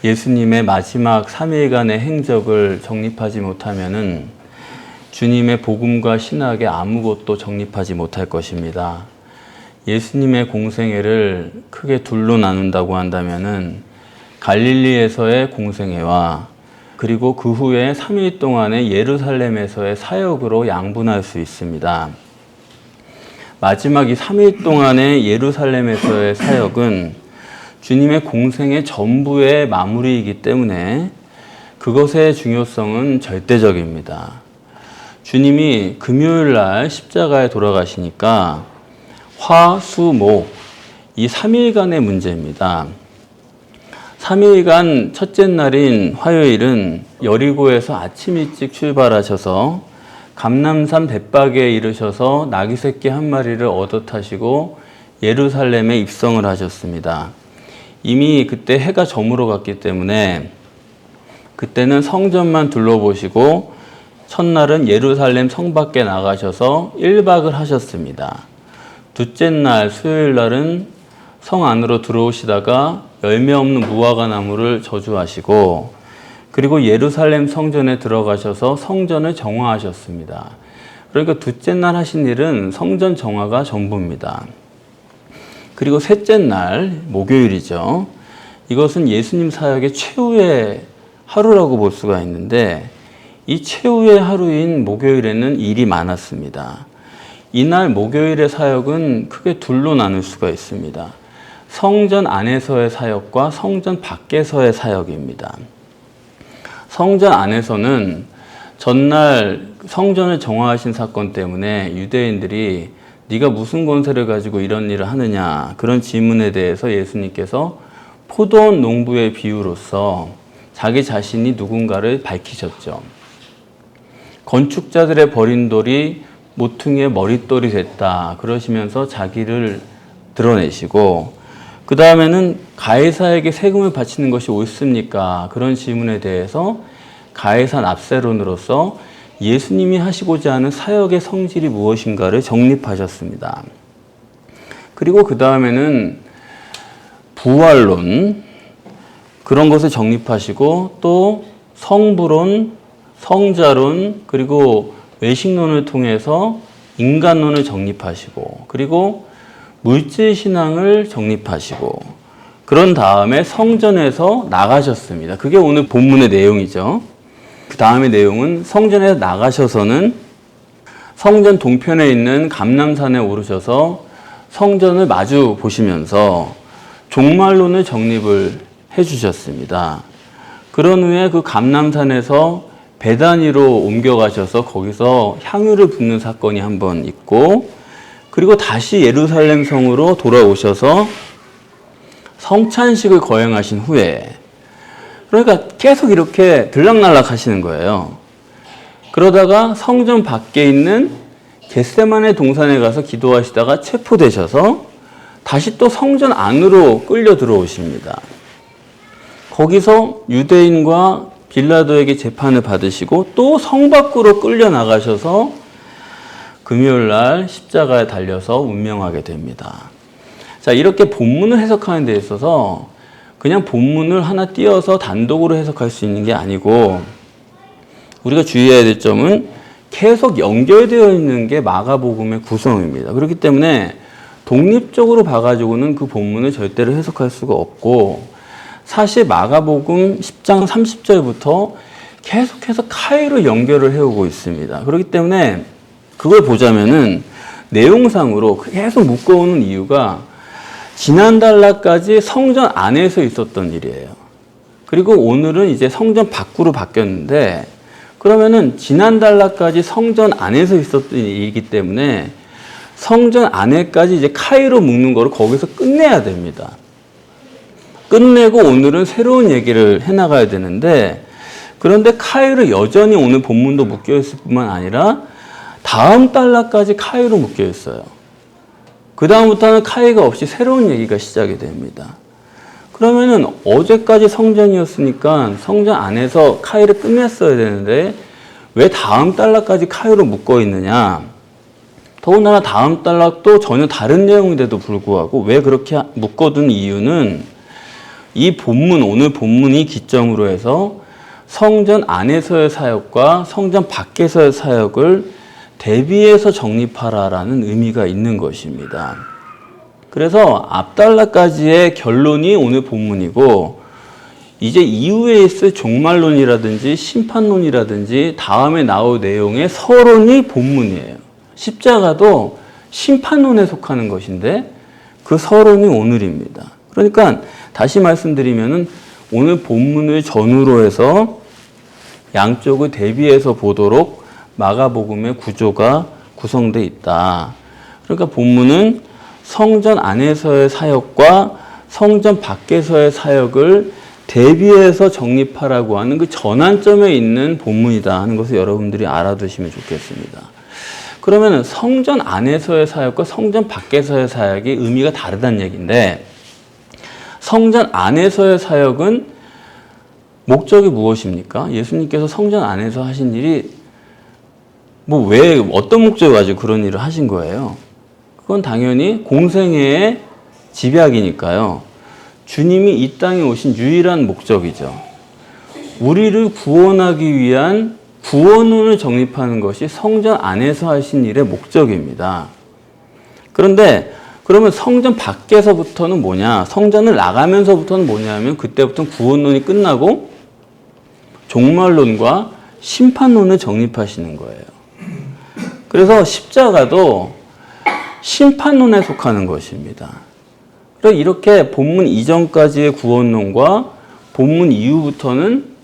예수님의 마지막 3일간의 행적을 정립하지 못하면은 주님의 복음과 신학에 아무것도 정립하지 못할 것입니다. 예수님의 공생애를 크게 둘로 나눈다고 한다면은 갈릴리에서의 공생애와 그리고 그 후에 3일 동안의 예루살렘에서의 사역으로 양분할 수 있습니다. 마지막 이 3일 동안의 예루살렘에서의 사역은 주님의 공생의 전부의 마무리이기 때문에 그것의 중요성은 절대적입니다. 주님이 금요일 날 십자가에 돌아가시니까 화, 수, 목 이 3일간의 문제입니다. 3일간 첫째 날인 화요일은 여리고에서 아침 일찍 출발하셔서 감람산 벳박에 이르셔서 나귀 새끼 한 마리를 얻어 타시고 예루살렘에 입성을 하셨습니다. 이미 그때 해가 저물어 갔기 때문에 그때는 성전만 둘러보시고 첫날은 예루살렘 성 밖에 나가셔서 1박을 하셨습니다. 둘째 날 수요일 날은 성 안으로 들어오시다가 열매 없는 무화과 나무를 저주하시고 그리고 예루살렘 성전에 들어가셔서 성전을 정화하셨습니다. 그러니까 둘째 날 하신 일은 성전 정화가 전부입니다. 그리고 셋째 날 목요일이죠. 이것은 예수님 사역의 최후의 하루라고 볼 수가 있는데 이 최후의 하루인 목요일에는 일이 많았습니다. 이날 목요일의 사역은 크게 둘로 나눌 수가 있습니다. 성전 안에서의 사역과 성전 밖에서의 사역입니다. 성전 안에서는 전날 성전을 정화하신 사건 때문에 유대인들이 네가 무슨 권세를 가지고 이런 일을 하느냐 그런 질문에 대해서 예수님께서 포도원 농부의 비유로서 자기 자신이 누군가를 밝히셨죠. 건축자들의 버린 돌이 모퉁이의 머릿돌이 됐다 그러시면서 자기를 드러내시고 그 다음에는 가이사에게 세금을 바치는 것이 옳습니까? 그런 질문에 대해서 가이사 납세론으로서 예수님이 하시고자 하는 사역의 성질이 무엇인가를 정립하셨습니다. 그리고 그 다음에는 부활론 그런 것을 정립하시고 또 성부론, 성자론 그리고 외식론을 통해서 인간론을 정립하시고 그리고 물질신앙을 정립하시고 그런 다음에 성전에서 나가셨습니다. 그게 오늘 본문의 내용이죠. 그 다음의 내용은 성전에서 나가셔서는 성전 동편에 있는 감람산에 오르셔서 성전을 마주 보시면서 종말론을 정립을 해주셨습니다. 그런 후에 그 감람산에서 베다니로 옮겨가셔서 거기서 향유를 붓는 사건이 한 번 있고 그리고 다시 예루살렘 성으로 돌아오셔서 성찬식을 거행하신 후에 그러니까 계속 이렇게 들락날락 하시는 거예요. 그러다가 성전 밖에 있는 겟세마네 동산에 가서 기도하시다가 체포되셔서 다시 또 성전 안으로 끌려 들어오십니다. 거기서 유대인과 빌라도에게 재판을 받으시고 또 성 밖으로 끌려 나가셔서 금요일 날 십자가에 달려서 운명하게 됩니다. 자, 이렇게 본문을 해석하는 데 있어서 그냥 본문을 하나 띄어서 단독으로 해석할 수 있는 게 아니고 우리가 주의해야 될 점은 계속 연결되어 있는 게 마가복음의 구성입니다. 그렇기 때문에 독립적으로 봐가지고는 그 본문을 절대로 해석할 수가 없고 사실 마가복음 10장 30절부터 계속해서 카이로 연결을 해오고 있습니다. 그렇기 때문에 그걸 보자면은 내용상으로 계속 묶어오는 이유가 지난달날까지 성전 안에서 있었던 일이에요. 그리고 오늘은 이제 성전 밖으로 바뀌었는데 그러면은 지난달날까지 성전 안에서 있었던 일이기 때문에 성전 안에까지 이제 카이로 묶는 거를 거기서 끝내야 됩니다. 끝내고 오늘은 새로운 얘기를 해나가야 되는데 그런데 카이로 여전히 오늘 본문도 묶여있을 뿐만 아니라 다음 달날까지 카이로 묶여있어요. 그 다음부터는 카이가 없이 새로운 얘기가 시작이 됩니다. 그러면은 어제까지 성전이었으니까 성전 안에서 카이를 끝냈어야 되는데 왜 다음 달락까지 카이로 묶어 있느냐? 더군다나 다음 달락도 전혀 다른 내용인데도 불구하고 왜 그렇게 묶어둔 이유는 이 본문, 오늘 본문이 기점으로 해서 성전 안에서의 사역과 성전 밖에서의 사역을 대비해서 정립하라라는 의미가 있는 것입니다. 그래서 앞달라까지의 결론이 오늘 본문이고, 이제 이후에 있을 종말론이라든지 심판론이라든지 다음에 나올 내용의 서론이 본문이에요. 십자가도 심판론에 속하는 것인데 그 서론이 오늘입니다. 그러니까 다시 말씀드리면은 오늘 본문을 전후로 해서 양쪽을 대비해서 보도록 마가복음의 구조가 구성되어 있다. 그러니까 본문은 성전 안에서의 사역과 성전 밖에서의 사역을 대비해서 정립하라고 하는 그 전환점에 있는 본문이다 하는 것을 여러분들이 알아두시면 좋겠습니다. 그러면 성전 안에서의 사역과 성전 밖에서의 사역의 의미가 다르다는 얘기인데, 성전 안에서의 사역은 목적이 무엇입니까? 예수님께서 성전 안에서 하신 일이 왜 어떤 목적을 가지고 그런 일을 하신 거예요? 그건 당연히 공생애의 집약이니까요. 주님이 이 땅에 오신 유일한 목적이죠. 우리를 구원하기 위한 구원론을 정립하는 것이 성전 안에서 하신 일의 목적입니다. 그런데 그러면 성전 밖에서부터는 뭐냐? 성전을 나가면서부터는 뭐냐면 그때부터는 구원론이 끝나고 종말론과 심판론을 정립하시는 거예요. 그래서 십자가도 심판론에 속하는 것입니다. 그래서 이렇게 본문 이전까지의 구원론과 본문 이후부터는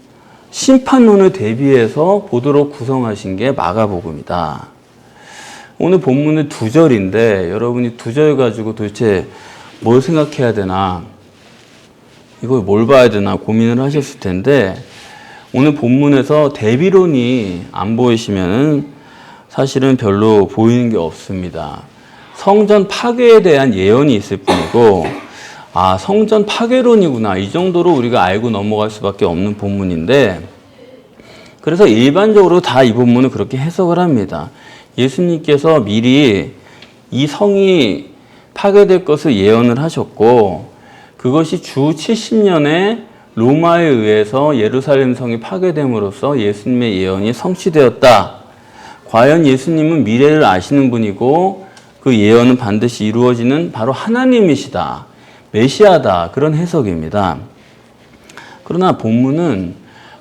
심판론을 대비해서 보도록 구성하신 게 마가복음이다. 오늘 본문은 2절인데 여러분이 2절 가지고 도대체 뭘 생각해야 되나, 이걸 뭘 봐야 되나 고민을 하셨을 텐데, 오늘 본문에서 대비론이 안 보이시면은 사실은 별로 보이는 게 없습니다. 성전 파괴에 대한 예언이 있을 뿐이고, 아, 성전 파괴론이구나, 이 정도로 우리가 알고 넘어갈 수밖에 없는 본문인데, 그래서 일반적으로 다 이 본문을 그렇게 해석을 합니다. 예수님께서 미리 이 성이 파괴될 것을 예언을 하셨고, 그것이 주 70년에 로마에 의해서 예루살렘 성이 파괴됨으로써 예수님의 예언이 성취되었다. 과연 예수님은 미래를 아시는 분이고 그 예언은 반드시 이루어지는 바로 하나님이시다, 메시아다, 그런 해석입니다. 그러나 본문은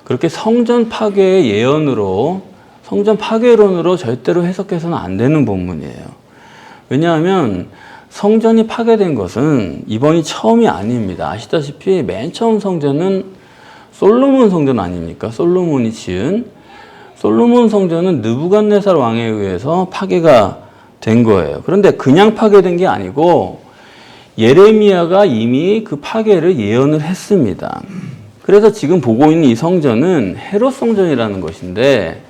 그렇게 성전 파괴의 예언으로, 성전 파괴론으로 절대로 해석해서는 안 되는 본문이에요. 왜냐하면 성전이 파괴된 것은 이번이 처음이 아닙니다. 아시다시피 맨 처음 성전은 솔로몬 성전 아닙니까? 솔로몬이 지은 솔로몬 성전은 느부갓네살 왕에 의해서 파괴가 된 거예요. 그런데 그냥 파괴된 게 아니고 예레미야가 이미 그 파괴를 예언을 했습니다. 그래서 지금 보고 있는 이 성전은 헤롯 성전이라는 것인데,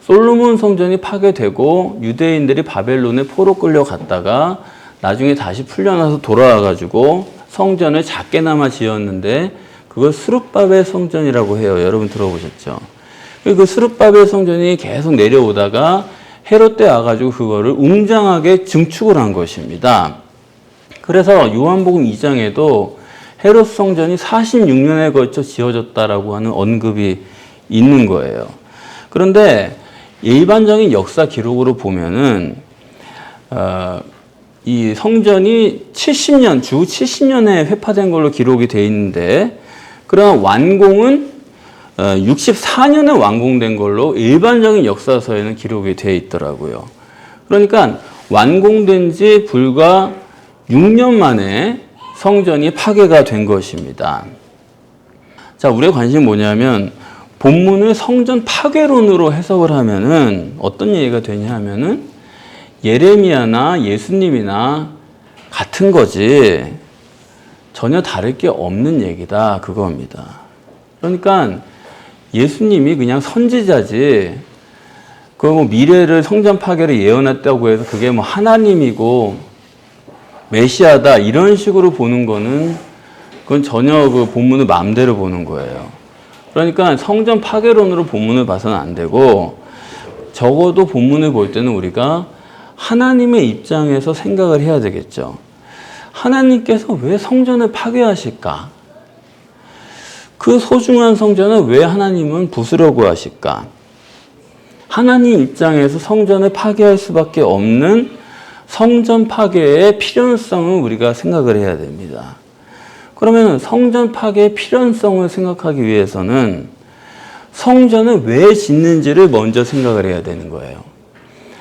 솔로몬 성전이 파괴되고 유대인들이 바벨론에 포로 끌려갔다가 나중에 다시 풀려나서 돌아와가지고 성전을 작게나마 지었는데 그걸 스룹바벨 성전이라고 해요. 여러분 들어보셨죠? 그 스룹바벨 성전이 계속 내려오다가 헤롯 때 와가지고 그거를 웅장하게 증축을 한 것입니다. 그래서 요한복음 2장에도 헤롯 성전이 46년에 걸쳐 지어졌다라고 하는 언급이 있는 거예요. 그런데 일반적인 역사 기록으로 보면은 이 성전이 70년, 주 70년에 회파된 걸로 기록이 되어 있는데, 그러나 완공은 64년에 완공된 걸로 일반적인 역사서에는 기록이 되어 있더라고요. 그러니까 완공된 지 불과 6년 만에 성전이 파괴가 된 것입니다. 자, 우리의 관심이 뭐냐면 본문을 성전 파괴론으로 해석을 하면은 어떤 얘기가 되냐 하면은 예레미야나 예수님이나 같은 거지 전혀 다를 게 없는 얘기다, 그겁니다. 그러니까 예수님이 그냥 선지자지, 그 미래를 성전 파괴를 예언했다고 해서 그게 하나님이고 메시아다 이런 식으로 보는 거는 그건 전혀 그 본문을 마음대로 보는 거예요. 그러니까 성전 파괴론으로 본문을 봐서는 안 되고, 적어도 본문을 볼 때는 우리가 하나님의 입장에서 생각을 해야 되겠죠. 하나님께서 왜 성전을 파괴하실까? 그 소중한 성전을 왜 하나님은 부수려고 하실까? 하나님 입장에서 성전을 파괴할 수밖에 없는 성전 파괴의 필연성을 우리가 생각을 해야 됩니다. 그러면 성전 파괴의 필연성을 생각하기 위해서는 성전을 왜 짓는지를 먼저 생각을 해야 되는 거예요.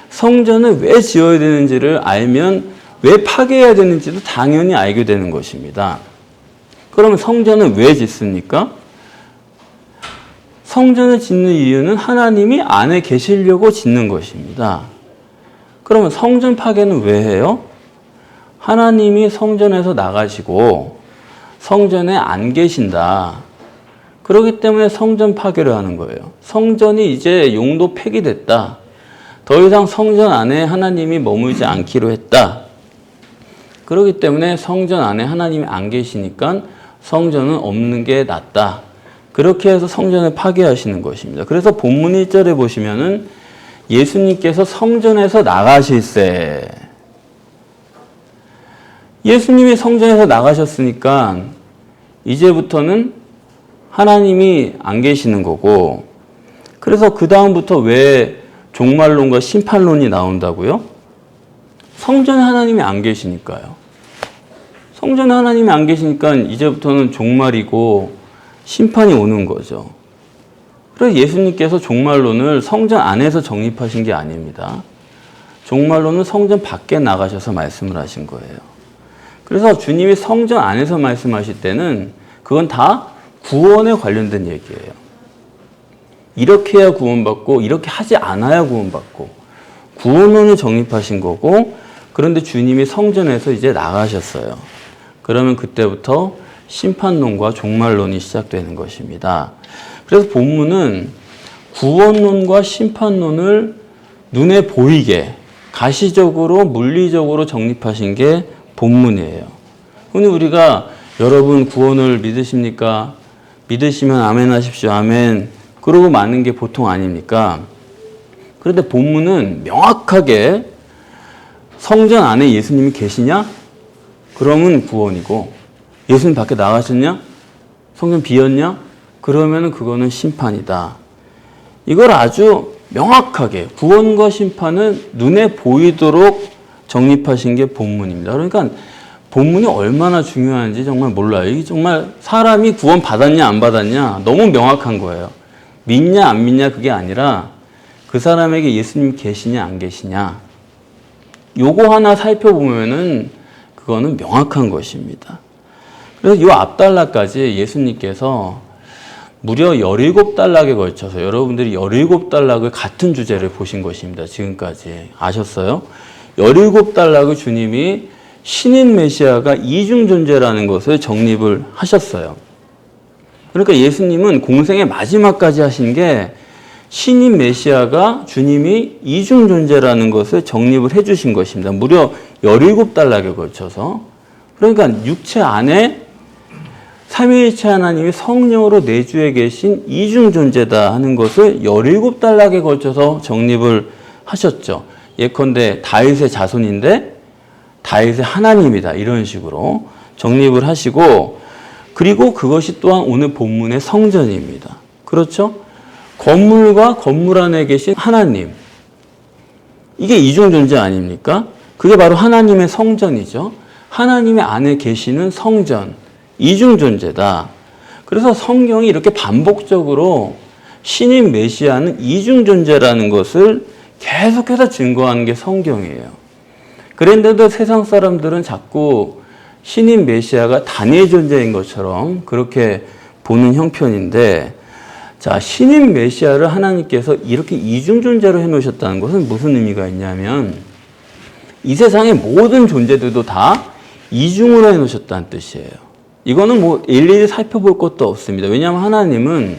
성전을 왜 지어야 되는지를 알면 왜 파괴해야 되는지도 당연히 알게 되는 것입니다. 그러면 성전을 왜 짓습니까? 성전을 짓는 이유는 하나님이 안에 계시려고 짓는 것입니다. 그러면 성전 파괴는 왜 해요? 하나님이 성전에서 나가시고 성전에 안 계신다. 그렇기 때문에 성전 파괴를 하는 거예요. 성전이 이제 용도 폐기됐다. 더 이상 성전 안에 하나님이 머물지 않기로 했다. 그렇기 때문에 성전 안에 하나님이 안 계시니까 성전은 없는 게 낫다. 그렇게 해서 성전을 파괴하시는 것입니다. 그래서 본문 1절에 보시면은 예수님께서 성전에서 나가실세. 예수님이 성전에서 나가셨으니까 이제부터는 하나님이 안 계시는 거고, 그래서 그 다음부터 왜 종말론과 심판론이 나온다고요? 성전에 하나님이 안 계시니까요. 성전에 하나님이 안 계시니까 이제부터는 종말이고 심판이 오는 거죠. 그래서 예수님께서 종말론을 성전 안에서 정립하신 게 아닙니다. 종말론은 성전 밖에 나가셔서 말씀을 하신 거예요. 그래서 주님이 성전 안에서 말씀하실 때는 그건 다 구원에 관련된 얘기예요. 이렇게 해야 구원받고 이렇게 하지 않아야 구원받고 구원론을 정립하신 거고, 그런데 주님이 성전에서 이제 나가셨어요. 그러면 그때부터 심판론과 종말론이 시작되는 것입니다. 그래서 본문은 구원론과 심판론을 눈에 보이게 가시적으로 물리적으로 정립하신 게 본문이에요. 근데 우리가 여러분 구원을 믿으십니까? 믿으시면 아멘 하십시오. 아멘. 그러고 마는 게 보통 아닙니까? 그런데 본문은 명확하게 성전 안에 예수님이 계시냐? 그러면 구원이고, 예수님 밖에 나가셨냐? 성전 비었냐? 그러면 그거는 심판이다. 이걸 아주 명확하게 구원과 심판은 눈에 보이도록 정립하신 게 본문입니다. 그러니까 본문이 얼마나 중요한지 정말 몰라요. 이게 정말 사람이 구원 받았냐 안 받았냐 너무 명확한 거예요. 믿냐 안 믿냐 그게 아니라 그 사람에게 예수님 계시냐 안 계시냐, 요거 하나 살펴보면은 그거는 명확한 것입니다. 그래서 이 앞단락까지 예수님께서 무려 17단락에 걸쳐서 여러분들이 17단락을 같은 주제를 보신 것입니다. 지금까지 아셨어요? 17단락을 주님이 신인 메시아가 이중 존재라는 것을 정립을 하셨어요. 그러니까 예수님은 공생의 마지막까지 하신 게 신인 메시아가 주님이 이중 존재라는 것을 정립을 해 주신 것입니다. 무려 17단락에 걸쳐서. 그러니까 육체 안에 삼위일체 하나님이 성령으로 내주에 계신 이중 존재다 하는 것을 17단락에 걸쳐서 정립을 하셨죠. 예컨대 다윗의 자손인데 다윗의 하나님이다, 이런 식으로 정립을 하시고, 그리고 그것이 또한 오늘 본문의 성전입니다. 그렇죠? 건물과 건물 안에 계신 하나님, 이게 이중 존재 아닙니까? 그게 바로 하나님의 성전이죠. 하나님의 안에 계시는 성전, 이중 존재다. 그래서 성경이 이렇게 반복적으로 신인 메시아는 이중 존재라는 것을 계속해서 증거하는 게 성경이에요. 그런데도 세상 사람들은 자꾸 신인 메시아가 단일 존재인 것처럼 그렇게 보는 형편인데, 자, 신인 메시아를 하나님께서 이렇게 이중 존재로 해놓으셨다는 것은 무슨 의미가 있냐면, 이 세상의 모든 존재들도 다 이중으로 해놓으셨다는 뜻이에요. 이거는 뭐 일일이 살펴볼 것도 없습니다. 왜냐하면 하나님은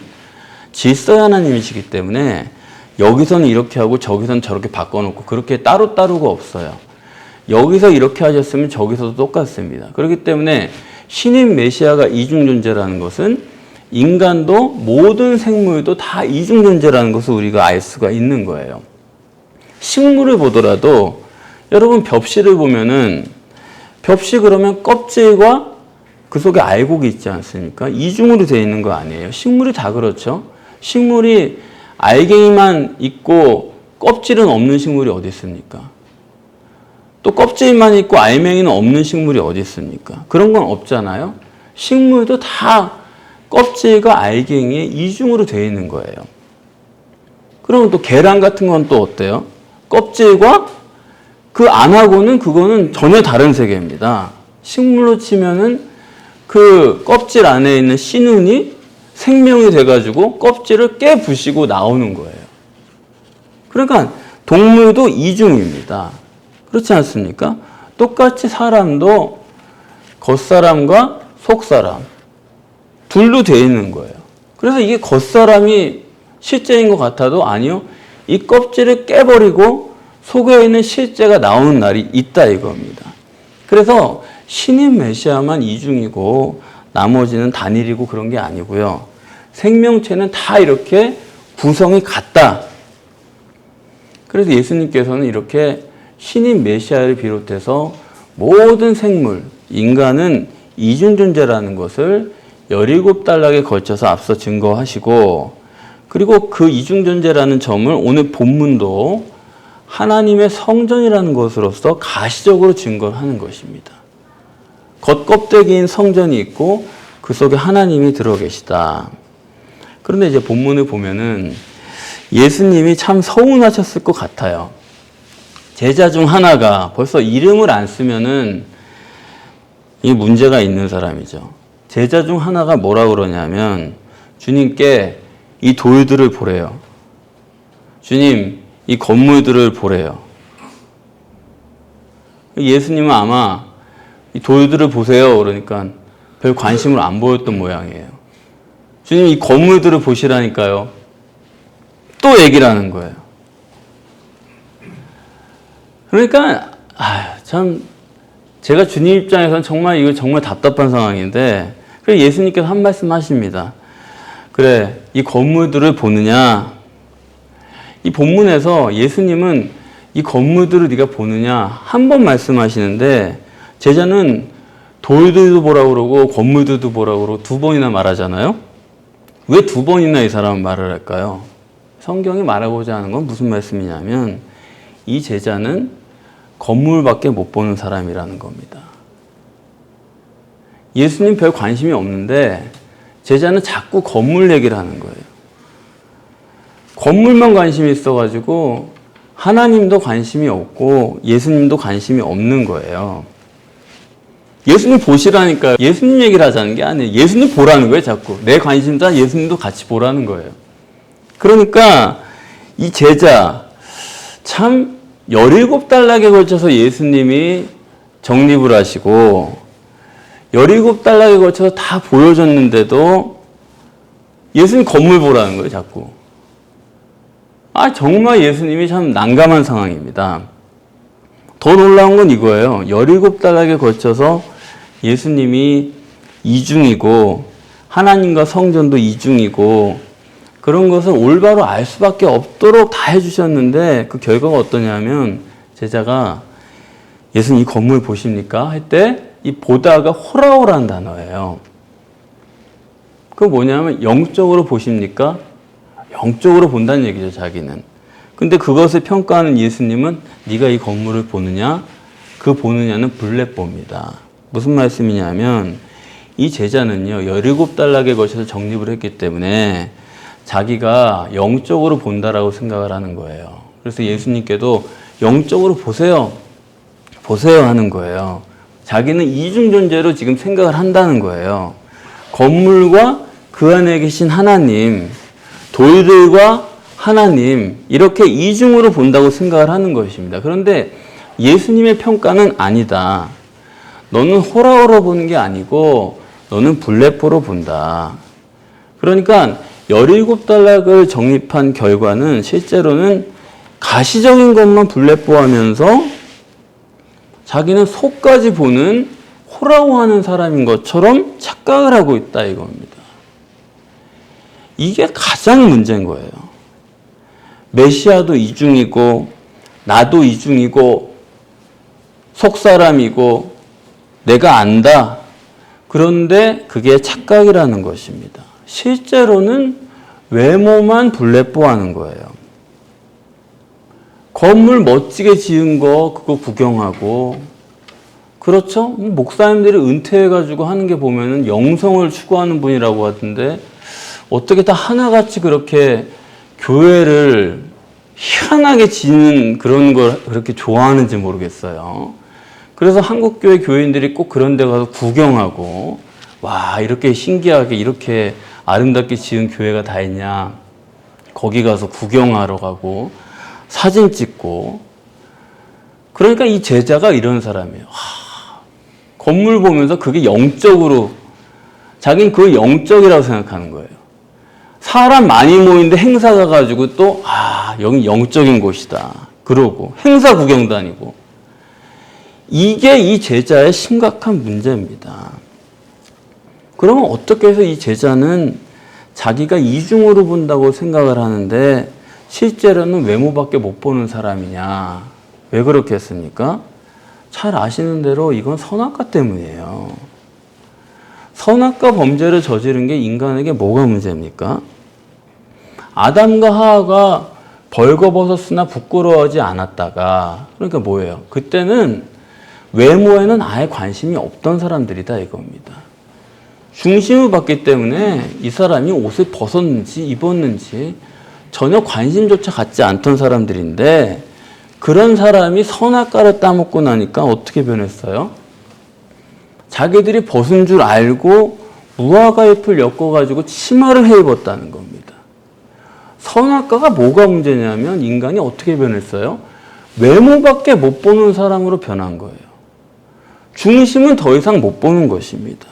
질서의 하나님이시기 때문에 여기서는 이렇게 하고 저기서는 저렇게 바꿔놓고 그렇게 따로따로가 없어요. 여기서 이렇게 하셨으면 저기서도 똑같습니다. 그렇기 때문에 신인 메시아가 이중 존재라는 것은 인간도 모든 생물도 다 이중 존재라는 것을 우리가 알 수가 있는 거예요. 식물을 보더라도 여러분 벽실을 보면은 벽실 그러면 껍질과 그 속에 알곡이 있지 않습니까? 이중으로 되어 있는 거 아니에요? 식물이 다 그렇죠? 식물이 알갱이만 있고 껍질은 없는 식물이 어디 있습니까? 또 껍질만 있고 알맹이는 없는 식물이 어디 있습니까? 그런 건 없잖아요. 식물도 다 껍질과 알갱이에 이중으로 되어 있는 거예요. 그러면 또 계란 같은 건 또 어때요? 껍질과 그 안하고는 그거는 전혀 다른 세계입니다. 식물로 치면은 그 껍질 안에 있는 씨눈이 생명이 돼가지고 껍질을 깨부시고 나오는 거예요. 그러니까 동물도 이중입니다. 그렇지 않습니까? 똑같이 사람도 겉사람과 속사람 둘로 되어 있는 거예요. 그래서 이게 겉사람이 실제인 것 같아도 아니요. 이 껍질을 깨버리고 속에 있는 실제가 나오는 날이 있다 이겁니다. 그래서 신인 메시아만 이중이고 나머지는 단일이고 그런 게 아니고요. 생명체는 다 이렇게 구성이 같다. 그래서 예수님께서는 이렇게 신인 메시아를 비롯해서 모든 생물, 인간은 이중 존재라는 것을 17단락에 걸쳐서 앞서 증거하시고 그리고 그 이중 존재라는 점을 오늘 본문도 하나님의 성전이라는 것으로서 가시적으로 증거하는 것입니다. 겉껍데기인 성전이 있고 그 속에 하나님이 들어 계시다. 그런데 이제 본문을 보면은 예수님이 참 서운하셨을 것 같아요. 제자 중 하나가 벌써 이름을 안 쓰면은 이 문제가 있는 사람이죠. 제자 중 하나가 뭐라 그러냐면 주님께 이 돌들을 보래요. 주님, 이 건물들을 보래요. 예수님은 아마 이 돌들을 보세요. 그러니까 별 관심을 안 보였던 모양이에요. 주님, 이 건물들을 보시라니까요. 또 얘기를 하는 거예요. 그러니까 참 제가 주님 입장에서는 정말 이거 정말 답답한 상황인데 그래서 예수님께서 한 말씀 하십니다. 그래, 이 건물들을 보느냐? 이 본문에서 예수님은 이 건물들을 네가 보느냐 한 번 말씀하시는데 제자는 돌들도 보라고 그러고 건물들도 보라고 그러고 두 번이나 말하잖아요. 왜 두 번이나 이 사람은 말을 할까요? 성경이 말하고자 하는 건 무슨 말씀이냐면 이 제자는 건물밖에 못 보는 사람이라는 겁니다. 예수님 별 관심이 없는데 제자는 자꾸 건물 얘기를 하는 거예요. 건물만 관심이 있어가지고 하나님도 관심이 없고 예수님도 관심이 없는 거예요. 예수님 보시라니까요. 예수님 얘기를 하자는 게 아니에요. 예수님 보라는 거예요, 자꾸. 내 관심사 예수님도 같이 보라는 거예요. 그러니까 이 제자 참 17단락에 걸쳐서 예수님이 정립을 하시고 17단락에 걸쳐서 다 보여줬는데도 예수님 건물 보라는 거예요, 자꾸. 정말 예수님이 참 난감한 상황입니다. 더 놀라운 건 이거예요. 17단락에 걸쳐서 예수님이 이중이고 하나님과 성전도 이중이고 그런 것을 올바로 알 수밖에 없도록 다 해주셨는데 그 결과가 어떠냐면 제자가 예수님 이 건물 보십니까? 할 때 이 보다가 호라호라는 단어예요. 그거 뭐냐면 영적으로 보십니까? 영적으로 본다는 얘기죠, 자기는. 근데 그것을 평가하는 예수님은 네가 이 건물을 보느냐? 그 보느냐는 블레뽀입니다. 무슨 말씀이냐면 이 제자는요. 17단락에 걸쳐서 정립을 했기 때문에 자기가 영적으로 본다라고 생각을 하는 거예요. 그래서 예수님께도 영적으로 보세요. 보세요 하는 거예요. 자기는 이중 존재로 지금 생각을 한다는 거예요. 건물과 그 안에 계신 하나님, 돌들과 하나님 이렇게 이중으로 본다고 생각을 하는 것입니다. 그런데 예수님의 평가는 아니다. 너는 호라호로 보는 게 아니고 너는 블레포로 본다. 그러니까 17단락을 정립한 결과는 실제로는 가시적인 것만 블레포하면서 자기는 속까지 보는 호라호하는 사람인 것처럼 착각을 하고 있다 이겁니다. 이게 가장 문제인 거예요. 메시아도 이중이고 나도 이중이고 속사람이고 내가 안다. 그런데 그게 착각이라는 것입니다. 실제로는 외모만 불레뽀하는 거예요. 건물 멋지게 지은 거 그거 구경하고, 그렇죠? 목사님들이 은퇴해가지고 하는 게 보면은 영성을 추구하는 분이라고 하던데 어떻게 다 하나같이 그렇게 교회를 희한하게 지는 그런 걸 그렇게 좋아하는지 모르겠어요. 그래서 한국교회 교인들이 꼭 그런 데 가서 구경하고, 와, 이렇게 신기하게 이렇게 아름답게 지은 교회가 다 있냐. 거기 가서 구경하러 가고 사진 찍고. 그러니까 이 제자가 이런 사람이에요. 건물 보면서 그게 영적으로, 자기는 그걸 영적이라고 생각하는 거예요. 사람 많이 모이는데 행사 가가지고 또, 여기 영적인 곳이다. 그러고 행사 구경 다니고. 이게 이 제자의 심각한 문제입니다. 그러면 어떻게 해서 이 제자는 자기가 이중으로 본다고 생각을 하는데 실제로는 외모밖에 못 보는 사람이냐? 왜 그렇게 했습니까? 잘 아시는 대로 이건 선악과 때문이에요. 선악과 범죄를 저지른 게 인간에게 뭐가 문제입니까? 아담과 하와가 벌거벗었으나 부끄러워하지 않았다가, 그러니까 뭐예요? 그때는 외모에는 아예 관심이 없던 사람들이다 이겁니다. 중심을 받기 때문에 이 사람이 옷을 벗었는지 입었는지 전혀 관심조차 갖지 않던 사람들인데, 그런 사람이 선악과를 따먹고 나니까 어떻게 변했어요? 자기들이 벗은 줄 알고 무화과 잎을 엮어가지고 치마를 해 입었다는 겁니다. 선악과가 뭐가 문제냐면 인간이 어떻게 변했어요? 외모밖에 못 보는 사람으로 변한 거예요. 중심은 더 이상 못 보는 것입니다.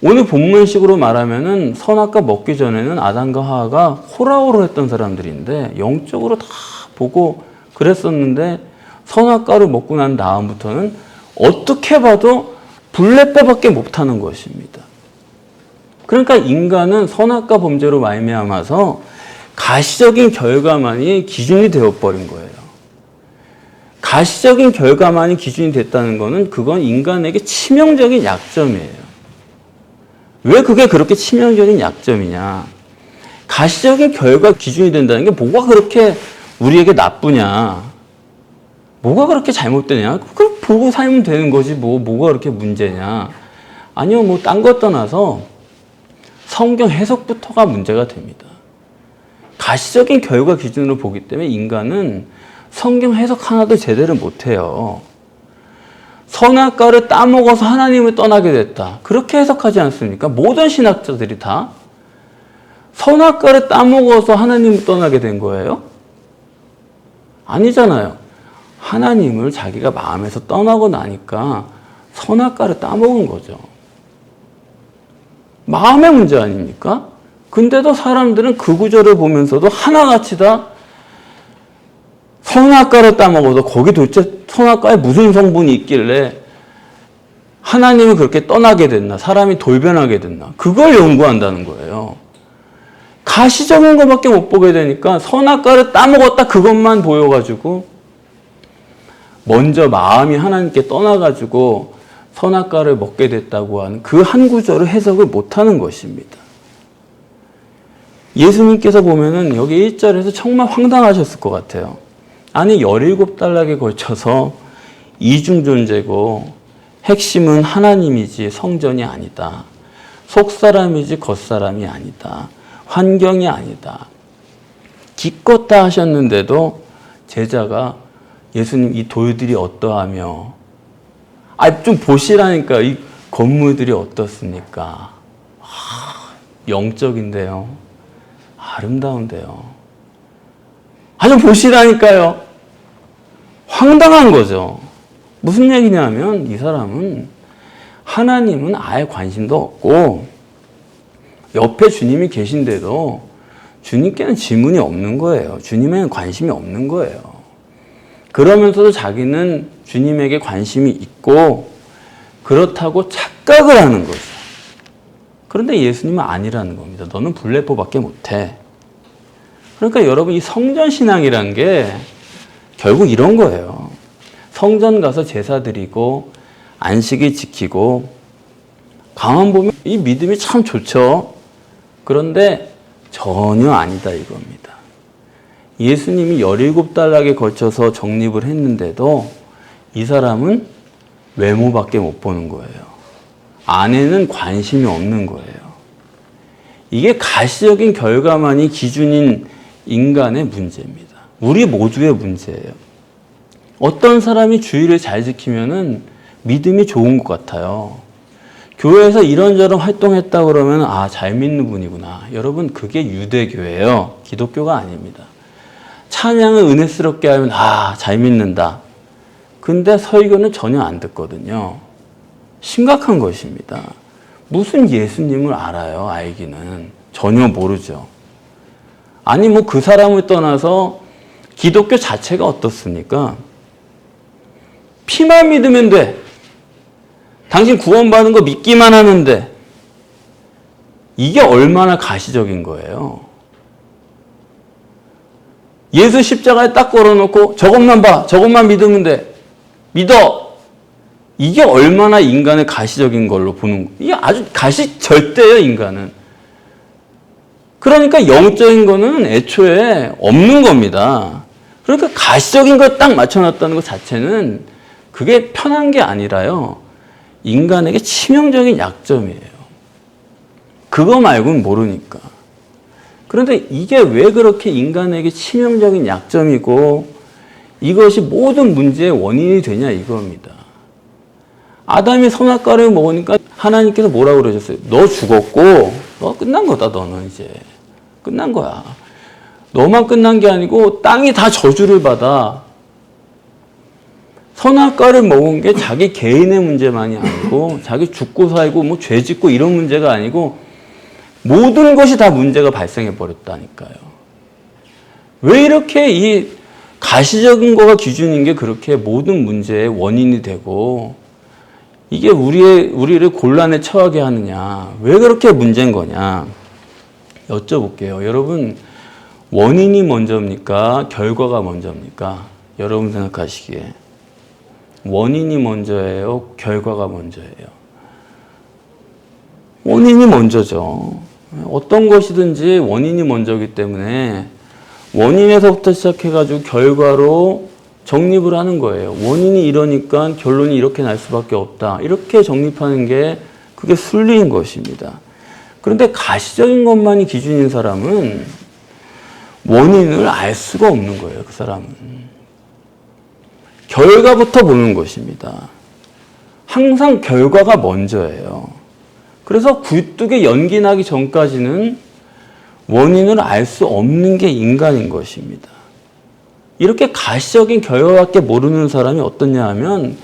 오늘 본문식으로 말하면은 선악과 먹기 전에는 아담과 하와가 호라호를 했던 사람들인데 영적으로 다 보고 그랬었는데 선악과를 먹고 난 다음부터는 어떻게 봐도 불레뽀밖에 못하는 것입니다. 그러니까 인간은 선악과 범죄로 말미암아서 가시적인 결과만이 기준이 되어버린 거예요. 가시적인 결과만이 기준이 됐다는 것은 그건 인간에게 치명적인 약점이에요. 왜 그게 그렇게 치명적인 약점이냐? 가시적인 결과 기준이 된다는 게 뭐가 그렇게 우리에게 나쁘냐? 뭐가 그렇게 잘못되냐? 그걸 보고 살면 되는 거지 뭐가 그렇게 문제냐? 아니요, 뭐 딴 것 떠나서 성경 해석부터가 문제가 됩니다. 가시적인 결과 기준으로 보기 때문에 인간은 성경 해석 하나도 제대로 못해요. 선악과를 따먹어서 하나님을 떠나게 됐다. 그렇게 해석하지 않습니까? 모든 신학자들이 다 선악과를 따먹어서 하나님을 떠나게 된 거예요? 아니잖아요. 하나님을 자기가 마음에서 떠나고 나니까 선악과를 따먹은 거죠. 마음의 문제 아닙니까? 근데도 사람들은 그 구절을 보면서도 하나같이 다 선악과를 따먹어서 거기 도대체 선악과에 무슨 성분이 있길래 하나님이 그렇게 떠나게 됐나, 사람이 돌변하게 됐나, 그걸 연구한다는 거예요. 가시적인 것밖에 못 보게 되니까 선악과를 따먹었다 그것만 보여가지고 먼저 마음이 하나님께 떠나가지고 선악과를 먹게 됐다고 하는 그 한 구절을 해석을 못하는 것입니다. 예수님께서 보면은 여기 1절에서 정말 황당하셨을 것 같아요. 아니 17단락에 걸쳐서 이중 존재고 핵심은 하나님이지 성전이 아니다. 속사람이지 겉사람이 아니다. 환경이 아니다. 기껏 다 하셨는데도 제자가 예수님 이 돌들이 어떠하며, 좀 보시라니까 이 건물들이 어떻습니까? 영적인데요. 아름다운데요. 좀 보시라니까요. 황당한 거죠. 무슨 얘기냐면 이 사람은 하나님은 아예 관심도 없고 옆에 주님이 계신데도 주님께는 질문이 없는 거예요. 주님에는 관심이 없는 거예요. 그러면서도 자기는 주님에게 관심이 있고 그렇다고 착각을 하는 거죠. 그런데 예수님은 아니라는 겁니다. 너는 불레뽀밖에 못해. 그러니까 여러분 이 성전신앙이란 게 결국 이런 거예요. 성전 가서 제사 드리고 안식일 지키고 가만 보면 이 믿음이 참 좋죠. 그런데 전혀 아니다 이겁니다. 예수님이 17달락에 걸쳐서 정립을 했는데도 이 사람은 외모밖에 못 보는 거예요. 안에는 관심이 없는 거예요. 이게 가시적인 결과만이 기준인 인간의 문제입니다. 우리 모두의 문제예요. 어떤 사람이 주의를 잘 지키면은 믿음이 좋은 것 같아요. 교회에서 이런저런 활동했다 그러면 아, 잘 믿는 분이구나. 여러분, 그게 유대교예요. 기독교가 아닙니다. 찬양을 은혜스럽게 하면 아, 잘 믿는다. 근데 설교는 전혀 안 듣거든요. 심각한 것입니다. 무슨 예수님을 알아요, 알기는. 전혀 모르죠. 아니, 뭐 그 사람을 떠나서 기독교 자체가 어떻습니까? 피만 믿으면 돼. 당신 구원받은 거 믿기만 하는데. 이게 얼마나 가시적인 거예요. 예수 십자가에 딱 걸어놓고 저것만 봐. 저것만 믿으면 돼. 믿어. 이게 얼마나 인간의 가시적인 걸로 보는, 이게 아주 가시절대예요, 인간은. 그러니까 영적인 거는 애초에 없는 겁니다. 그러니까 가시적인 걸 딱 맞춰놨다는 것 자체는 그게 편한 게 아니라요, 인간에게 치명적인 약점이에요. 그거 말고는 모르니까. 그런데 이게 왜 그렇게 인간에게 치명적인 약점이고 이것이 모든 문제의 원인이 되냐 이겁니다. 아담이 선악과를 먹으니까 하나님께서 뭐라고 그러셨어요? 너 죽었고 너 끝난 거다. 너는 이제 끝난 거야. 너만 끝난 게 아니고 땅이 다 저주를 받아. 선악과를 먹은 게 자기 개인의 문제만이 아니고 자기 죽고 살고 뭐 죄 짓고 이런 문제가 아니고 모든 것이 다 문제가 발생해 버렸다니까요. 왜 이렇게 이 가시적인 거가 기준인 게 그렇게 모든 문제의 원인이 되고 이게 우리를 곤란에 처하게 하느냐. 왜 그렇게 문제인 거냐. 여쭤볼게요. 여러분, 원인이 먼저입니까? 결과가 먼저입니까? 여러분 생각하시기에. 원인이 먼저예요? 결과가 먼저예요? 원인이 먼저죠. 어떤 것이든지 원인이 먼저이기 때문에 원인에서부터 시작해가지고 결과로 정립을 하는 거예요. 원인이 이러니까 결론이 이렇게 날 수밖에 없다. 이렇게 정립하는 게 그게 순리인 것입니다. 그런데 가시적인 것만이 기준인 사람은 원인을 알 수가 없는 거예요. 그 사람은. 결과부터 보는 것입니다. 항상 결과가 먼저예요. 그래서 굴뚝에 연기 나기 전까지는 원인을 알 수 없는 게 인간인 것입니다. 이렇게 가시적인 결과밖에 모르는 사람이 어떻냐 하면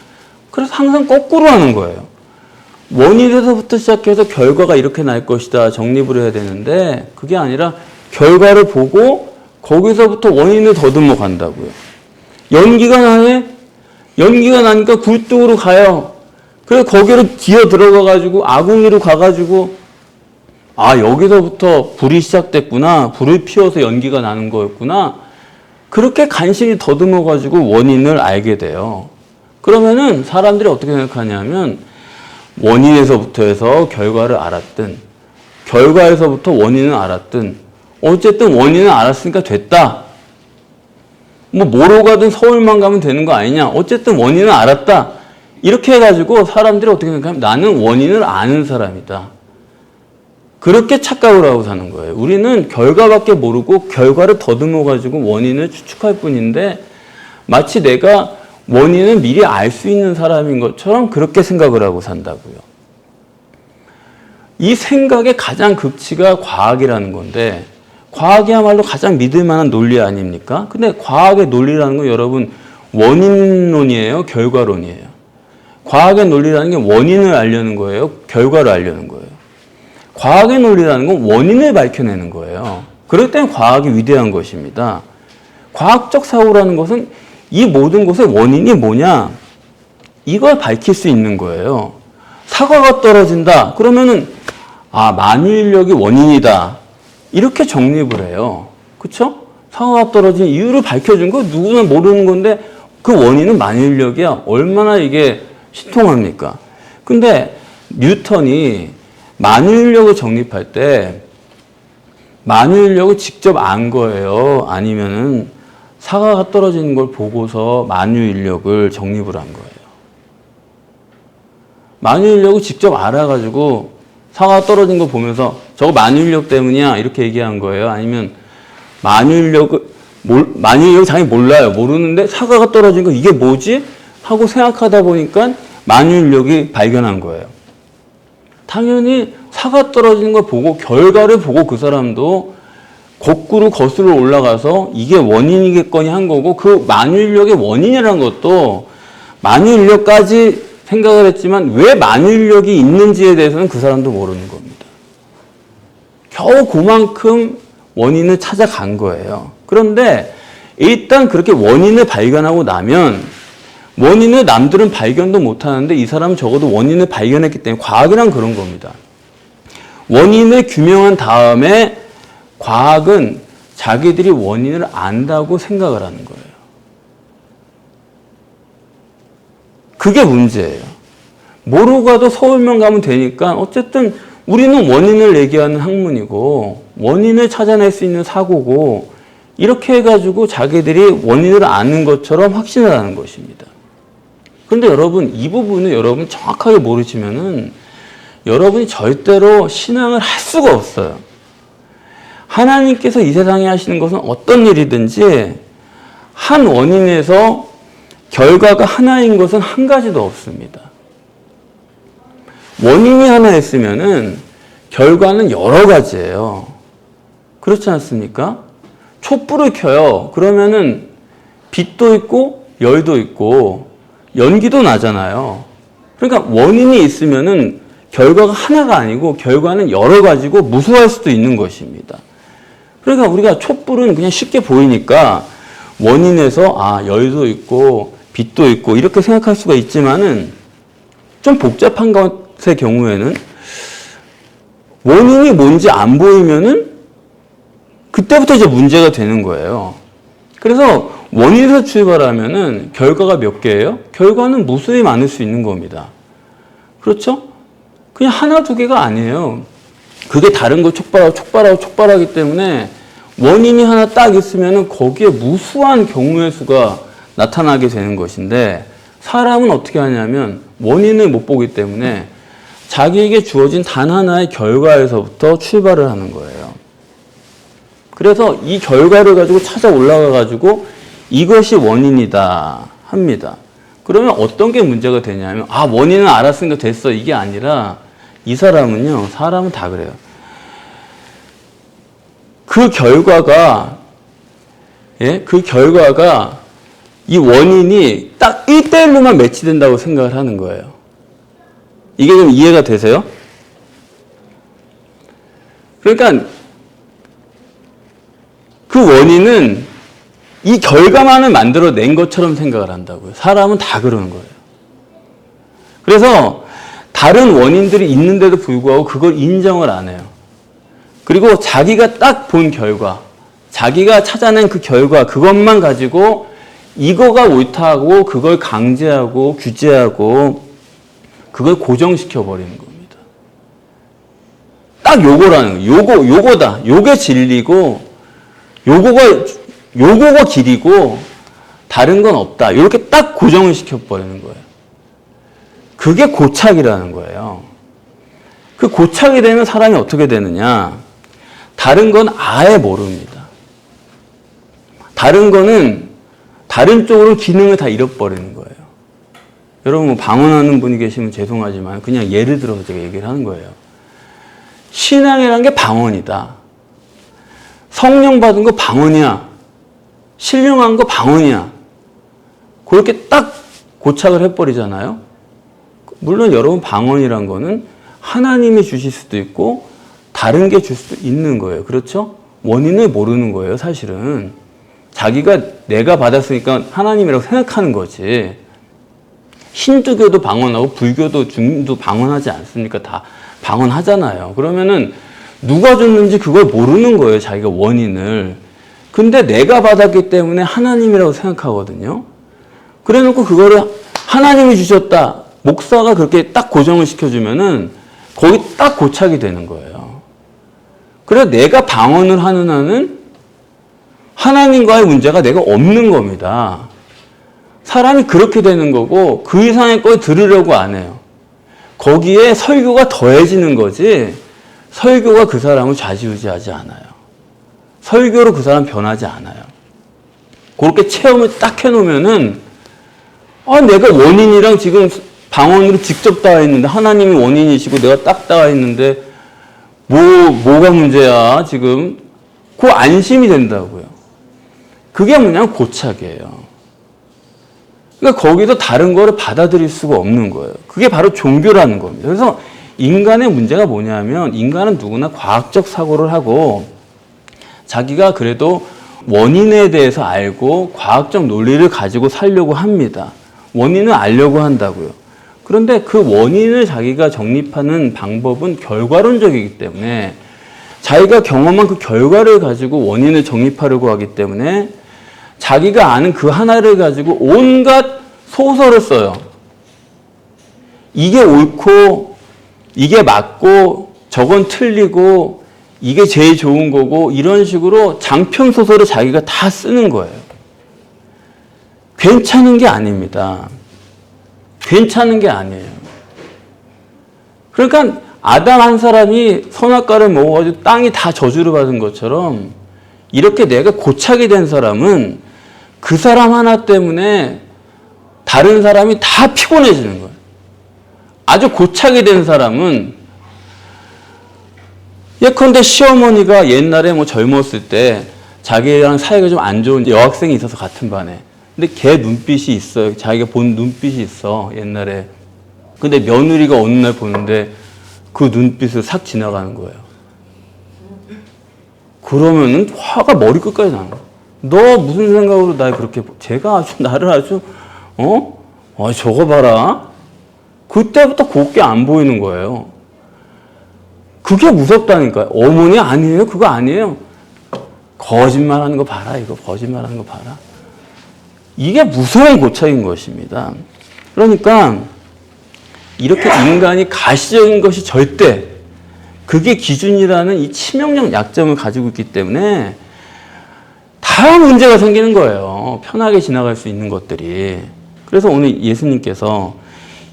그래서 항상 거꾸로 하는 거예요. 원인에서부터 시작해서 결과가 이렇게 날 것이다 정립을 해야 되는데 그게 아니라 결과를 보고 거기서부터 원인을 더듬어 간다고요. 연기가 나네? 연기가 나니까 굴뚝으로 가요. 그래서 거기로 기어 들어가가지고 아궁이로 가가지고 아, 여기서부터 불이 시작됐구나. 불을 피워서 연기가 나는 거였구나. 그렇게 간신히 더듬어가지고 원인을 알게 돼요. 그러면은 사람들이 어떻게 생각하냐면 원인에서부터 해서 결과를 알았든 결과에서부터 원인을 알았든 어쨌든 원인을 알았으니까 됐다. 뭐 뭐로 가든 서울만 가면 되는 거 아니냐. 어쨌든 원인을 알았다. 이렇게 해가지고 사람들이 어떻게 생각하면 나는 원인을 아는 사람이다. 그렇게 착각을 하고 사는 거예요. 우리는 결과밖에 모르고 결과를 더듬어가지고 원인을 추측할 뿐인데 마치 내가 원인을 미리 알 수 있는 사람인 것처럼 그렇게 생각을 하고 산다고요. 이 생각의 가장 극치가 과학이라는 건데 과학이야말로 가장 믿을 만한 논리 아닙니까? 근데 과학의 논리라는 건 여러분 원인론이에요? 결과론이에요? 과학의 논리라는 게 원인을 알려는 거예요? 결과를 알려는 거예요? 과학의 논리라는 건 원인을 밝혀내는 거예요. 그렇기 때문에 과학이 위대한 것입니다. 과학적 사고라는 것은 이 모든 것의 원인이 뭐냐? 이걸 밝힐 수 있는 거예요. 사과가 떨어진다. 그러면은 아, 만유인력이 원인이다. 이렇게 정립을 해요. 그렇죠? 사과가 떨어진 이유를 밝혀준 거 누구나 모르는 건데 그 원인은 만유인력이야. 얼마나 이게 신통합니까? 근데 뉴턴이 만유인력을 정립할 때 만유인력을 직접 안 거예요? 아니면은 사과가 떨어지는 걸 보고서 만유인력을 정립을 한 거예요? 만유인력을 직접 알아가지고 사과가 떨어진 거 보면서 저거 만유인력 때문이야 이렇게 얘기한 거예요? 아니면 만유인력을 자기 몰라요. 모르는데 사과가 떨어진 거 이게 뭐지? 하고 생각하다 보니까 만유인력이 발견한 거예요. 당연히 사과 떨어지는 걸 보고 결과를 보고 그 사람도 거꾸로 거슬러 올라가서 이게 원인이겠거니 한 거고 그 만유인력의 원인이라는 것도 만유인력까지 생각을 했지만 왜 만유인력이 있는지에 대해서는 그 사람도 모르는 겁니다. 겨우 그만큼 원인을 찾아간 거예요. 그런데 일단 그렇게 원인을 발견하고 나면 원인을 남들은 발견도 못하는데 이 사람은 적어도 원인을 발견했기 때문에 과학이란 그런 겁니다. 원인을 규명한 다음에 과학은 자기들이 원인을 안다고 생각을 하는 거예요. 그게 문제예요. 모르고 가도 서울만 가면 되니까 어쨌든 우리는 원인을 얘기하는 학문이고 원인을 찾아낼 수 있는 사고고 이렇게 해가지고 자기들이 원인을 아는 것처럼 확신을 하는 것입니다. 그런데 여러분 이 부분을 여러분 정확하게 모르시면은 여러분이 절대로 신앙을 할 수가 없어요. 하나님께서 이 세상에 하시는 것은 어떤 일이든지 한 원인에서 결과가 하나인 것은 한 가지도 없습니다. 원인이 하나였으면은 결과는 여러 가지예요. 그렇지 않습니까? 촛불을 켜요. 그러면은 빛도 있고 열도 있고 연기도 나잖아요. 그러니까 원인이 있으면은 결과가 하나가 아니고 결과는 여러 가지고 무수할 수도 있는 것입니다. 그러니까 우리가 촛불은 그냥 쉽게 보이니까 원인에서 열도 있고 빛도 있고 이렇게 생각할 수가 있지만은 좀 복잡한 것의 경우에는 원인이 뭔지 안 보이면은 그때부터 이제 문제가 되는 거예요. 그래서 원인에서 출발하면은 결과가 몇 개예요? 결과는 무수히 많을 수 있는 겁니다. 그렇죠? 그냥 하나 두 개가 아니에요. 그게 다른 걸 촉발하기 때문에 원인이 하나 딱 있으면은 거기에 무수한 경우의 수가 나타나게 되는 것인데 사람은 어떻게 하냐면 원인을 못 보기 때문에 자기에게 주어진 단 하나의 결과에서부터 출발을 하는 거예요. 그래서 이 결과를 가지고 찾아 올라가 가지고 이것이 원인이다 합니다. 그러면 어떤 게 문제가 되냐면 원인은 알았으니까 됐어 이게 아니라 이 사람은요, 사람은 다 그래요. 그 결과가 이 원인이 딱 1대1로만 매치된다고 생각을 하는 거예요. 이게 좀 이해가 되세요? 그러니까 그 원인은 이 결과만을 만들어낸 것처럼 생각을 한다고요. 사람은 다 그러는 거예요. 그래서 다른 원인들이 있는데도 불구하고 그걸 인정을 안 해요. 그리고 자기가 딱 본 결과, 자기가 찾아낸 그 결과, 그것만 가지고 이거가 옳다고 그걸 강제하고 규제하고 그걸 고정시켜 버리는 겁니다. 딱 요거라는 거예요. 요거다. 요게 진리고 요거가 길이고 다른 건 없다. 이렇게 딱 고정을 시켜 버리는 거예요. 그게 고착이라는 거예요. 그 고착이 되면 사람이 어떻게 되느냐? 다른 건 아예 모릅니다. 다른 거는 다른 쪽으로 기능을 다 잃어버리는 거예요. 여러분 방언하는 분이 계시면 죄송하지만 그냥 예를 들어서 제가 얘기를 하는 거예요. 신앙이라는 게 방언이다. 성령 받은 거 방언이야. 신령한 거 방언이야. 그렇게 딱 고착을 해버리잖아요. 물론 여러분 방언이란 거는 하나님이 주실 수도 있고 다른 게 줄 수도 있는 거예요. 그렇죠? 원인을 모르는 거예요, 사실은. 자기가 내가 받았으니까 하나님이라고 생각하는 거지. 힌두교도 방언하고 불교도 중도 방언하지 않습니까? 다 방언하잖아요. 그러면은 누가 줬는지 그걸 모르는 거예요, 자기가 원인을. 근데 내가 받았기 때문에 하나님이라고 생각하거든요. 그래 놓고 그거를 하나님이 주셨다. 목사가 그렇게 딱 고정을 시켜주면은 거기 딱 고착이 되는 거예요. 그래서 내가 방언을 하는 한은 하나님과의 문제가 내가 없는 겁니다. 사람이 그렇게 되는 거고 그 이상의 걸 들으려고 안 해요. 거기에 설교가 더해지는 거지 설교가 그 사람을 좌지우지하지 않아요. 설교로 그 사람 변하지 않아요. 그렇게 체험을 딱 해놓으면은 내가 원인이랑 지금 방언으로 직접 닿아 있는데 하나님이 원인이시고 내가 딱 닿아 있는데 뭐가 문제야 지금 그 안심이 된다고요. 그게 뭐냐면 고착이에요. 그러니까 거기서 다른 거를 받아들일 수가 없는 거예요. 그게 바로 종교라는 겁니다. 그래서 인간의 문제가 뭐냐면 인간은 누구나 과학적 사고를 하고 자기가 그래도 원인에 대해서 알고 과학적 논리를 가지고 살려고 합니다. 원인을 알려고 한다고요. 그런데 그 원인을 자기가 정립하는 방법은 결과론적이기 때문에 자기가 경험한 그 결과를 가지고 원인을 정립하려고 하기 때문에 자기가 아는 그 하나를 가지고 온갖 소설을 써요. 이게 옳고 이게 맞고 저건 틀리고 이게 제일 좋은 거고 이런 식으로 장편 소설을 자기가 다 쓰는 거예요. 괜찮은 게 아닙니다. 괜찮은 게 아니에요. 그러니까 아담 한 사람이 선악과를 먹어가지고 땅이 다 저주를 받은 것처럼 이렇게 내가 고착이 된 사람은 그 사람 하나 때문에 다른 사람이 다 피곤해지는 거예요. 아주 고착이 된 사람은 예컨대 시어머니가 옛날에 젊었을 때 자기랑 사이가 좀 안 좋은 여학생이 있어서 같은 반에 근데 걔 눈빛이 있어요. 자기가 본 눈빛이 있어 옛날에. 근데 며느리가 어느 날 보는데 그 눈빛을 싹 지나가는 거예요. 그러면은 화가 머리끝까지 나는 거예요. 너 무슨 생각으로 날 그렇게 제가 아주 나를 아주 저거 봐라. 그때부터 곱게 안 보이는 거예요. 그게 무섭다니까요. 어머니 아니에요. 그거 아니에요. 거짓말하는 거 봐라. 이거 거짓말하는 거 봐라. 이게 무서운 고착인 것입니다. 그러니까 이렇게 인간이 가시적인 것이 절대 그게 기준이라는 이 치명적 약점을 가지고 있기 때문에 다 문제가 생기는 거예요. 편하게 지나갈 수 있는 것들이. 그래서 오늘 예수님께서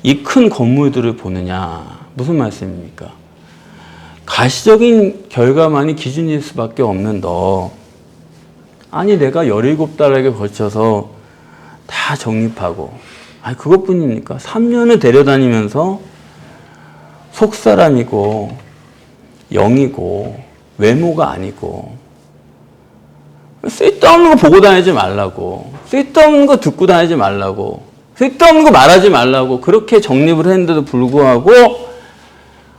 이 큰 건물들을 보느냐 무슨 말씀입니까? 가시적인 결과만이 기준일 수밖에 없는 너. 아니 내가 17달에게 걸쳐서 다 정립하고 그것뿐입니까? 3년을 데려다니면서 속사람이고 영이고 외모가 아니고 쓸데없는 거 보고 다니지 말라고 쓸데없는 거 듣고 다니지 말라고 쓸데없는 거 말하지 말라고 그렇게 정립을 했는데도 불구하고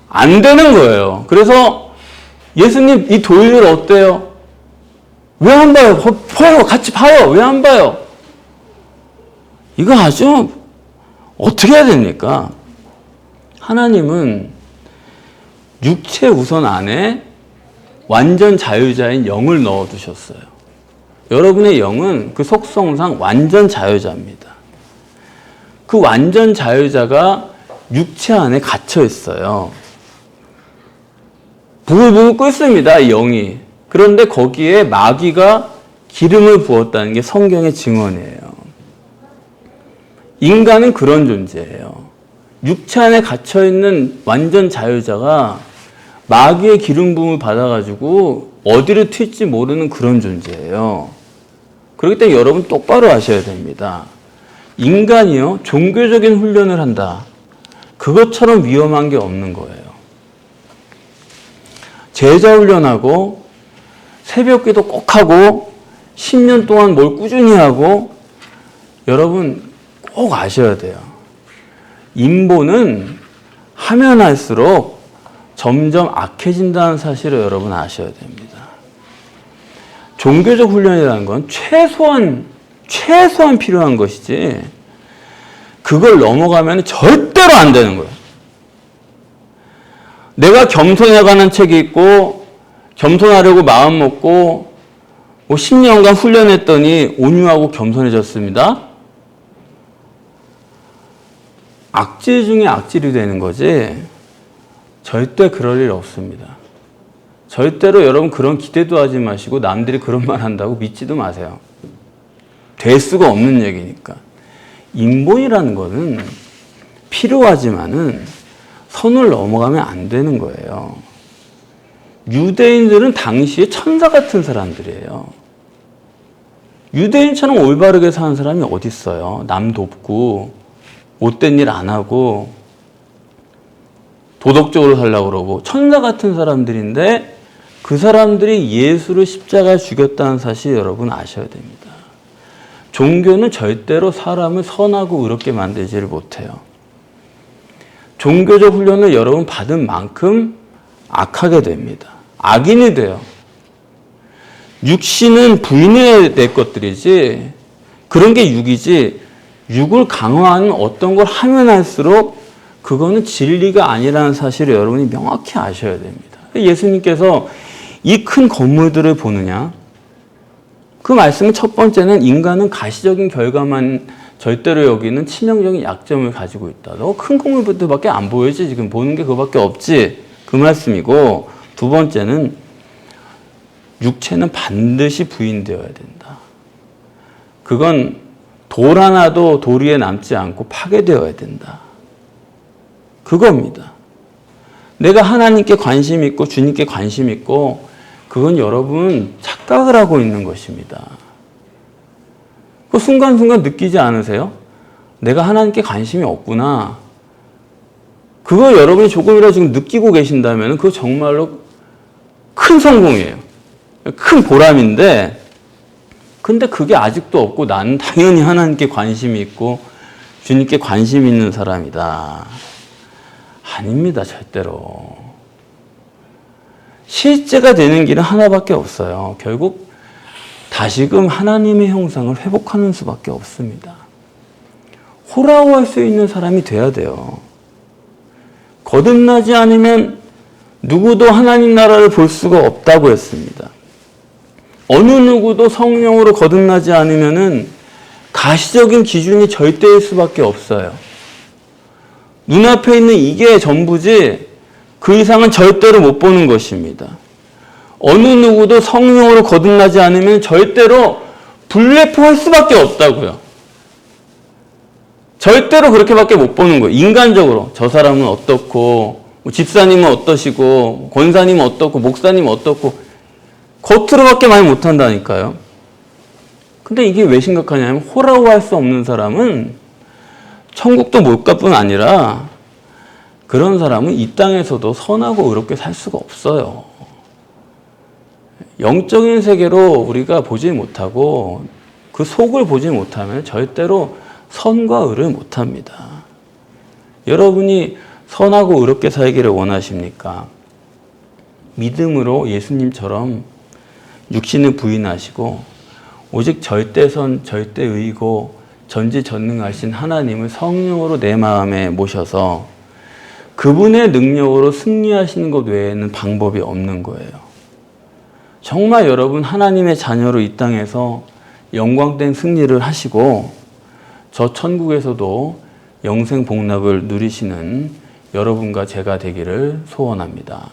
안 되는 거예요. 그래서 예수님 이 도일 어때요? 왜 안 봐요? 봐요. 같이 봐요. 왜 안 봐요? 이거 아주 어떻게 해야 됩니까? 하나님은 육체 우선 안에 완전 자유자인 영을 넣어두셨어요. 여러분의 영은 그 속성상 완전 자유자입니다. 그 완전 자유자가 육체 안에 갇혀 있어요. 부글부글 끓습니다, 이 영이. 그런데 거기에 마귀가 기름을 부었다는 게 성경의 증언이에요. 인간은 그런 존재예요. 육체 안에 갇혀있는 완전 자유자가 마귀의 기름 부음을 받아가지고 어디를 튈지 모르는 그런 존재예요. 그렇기 때문에 여러분 똑바로 아셔야 됩니다. 인간이요, 종교적인 훈련을 한다. 그것처럼 위험한 게 없는 거예요. 제자 훈련하고 새벽기도 꼭 하고 10년 동안 뭘 꾸준히 하고 여러분 꼭 아셔야 돼요. 인본은 하면 할수록 점점 악해진다는 사실을 여러분 아셔야 됩니다. 종교적 훈련이라는 건 최소한 필요한 것이지 그걸 넘어가면 절대로 안 되는 거예요. 내가 겸손해가는 책이 있고 겸손하려고 마음 먹고 10년간 훈련했더니 온유하고 겸손해졌습니다. 악질 중에 악질이 되는 거지 절대 그럴 일 없습니다. 절대로 여러분 그런 기대도 하지 마시고 남들이 그런 말 한다고 믿지도 마세요. 될 수가 없는 얘기니까. 인본이라는 거는 필요하지만은 선을 넘어가면 안 되는 거예요. 유대인들은 당시에 천사 같은 사람들이에요. 유대인처럼 올바르게 사는 사람이 어디 있어요? 남 돕고 못된 일 안 하고 도덕적으로 살려고 그러고 천사 같은 사람들인데 그 사람들이 예수를 십자가에 죽였다는 사실 여러분 아셔야 됩니다. 종교는 절대로 사람을 선하고 의롭게 만들지를 못해요. 종교적 훈련을 여러분 받은 만큼 악하게 됩니다. 악인이 돼요. 육신은 부인해야 될 것들이지 그런 게 육이지 육을 강화하는 어떤 걸 하면 할수록 그거는 진리가 아니라는 사실을 여러분이 명확히 아셔야 됩니다. 예수님께서 이 큰 건물들을 보느냐? 그 말씀은 첫 번째는 인간은 가시적인 결과만 절대로 여기는 치명적인 약점을 가지고 있다. 너 큰 건물들밖에 안 보이지? 지금 보는 게 그거밖에 없지? 그 말씀이고 두 번째는 육체는 반드시 부인되어야 된다. 그건 돌 하나도 도리에 남지 않고 파괴되어야 된다. 그겁니다. 내가 하나님께 관심 있고 주님께 관심 있고 그건 여러분 착각을 하고 있는 것입니다. 그 순간순간 느끼지 않으세요? 내가 하나님께 관심이 없구나. 그걸 여러분이 조금이라도 지금 느끼고 계신다면 그거 정말로 큰 성공이에요. 큰 보람인데 근데 그게 아직도 없고 나는 당연히 하나님께 관심이 있고 주님께 관심 있는 사람이다. 아닙니다. 절대로. 실제가 되는 길은 하나밖에 없어요. 결국 다시금 하나님의 형상을 회복하는 수밖에 없습니다. 호라호할 수 있는 사람이 돼야 돼요. 거듭나지 않으면 누구도 하나님 나라를 볼 수가 없다고 했습니다. 어느 누구도 성령으로 거듭나지 않으면은 가시적인 기준이 절대일 수밖에 없어요. 눈앞에 있는 이게 전부지 그 이상은 절대로 못 보는 것입니다. 어느 누구도 성령으로 거듭나지 않으면 절대로 불레포할 수밖에 없다고요. 절대로 그렇게밖에 못 보는 거예요. 인간적으로 저 사람은 어떻고 집사님은 어떠시고 권사님은 어떻고 목사님은 어떻고 겉으로밖에 많이 못한다니까요. 근데 이게 왜 심각하냐면 호라호할 수 없는 사람은 천국도 못 갈 뿐 아니라 그런 사람은 이 땅에서도 선하고 의롭게 살 수가 없어요. 영적인 세계로 우리가 보지 못하고 그 속을 보지 못하면 절대로 선과 의를 못합니다. 여러분이 선하고 의롭게 살기를 원하십니까? 믿음으로 예수님처럼 육신을 부인하시고 오직 절대선, 절대의고 전지전능하신 하나님을 성령으로 내 마음에 모셔서 그분의 능력으로 승리하시는 것 외에는 방법이 없는 거예요. 정말 여러분 하나님의 자녀로 이 땅에서 영광된 승리를 하시고 저 천국에서도 영생 복락을 누리시는 여러분과 제가 되기를 소원합니다.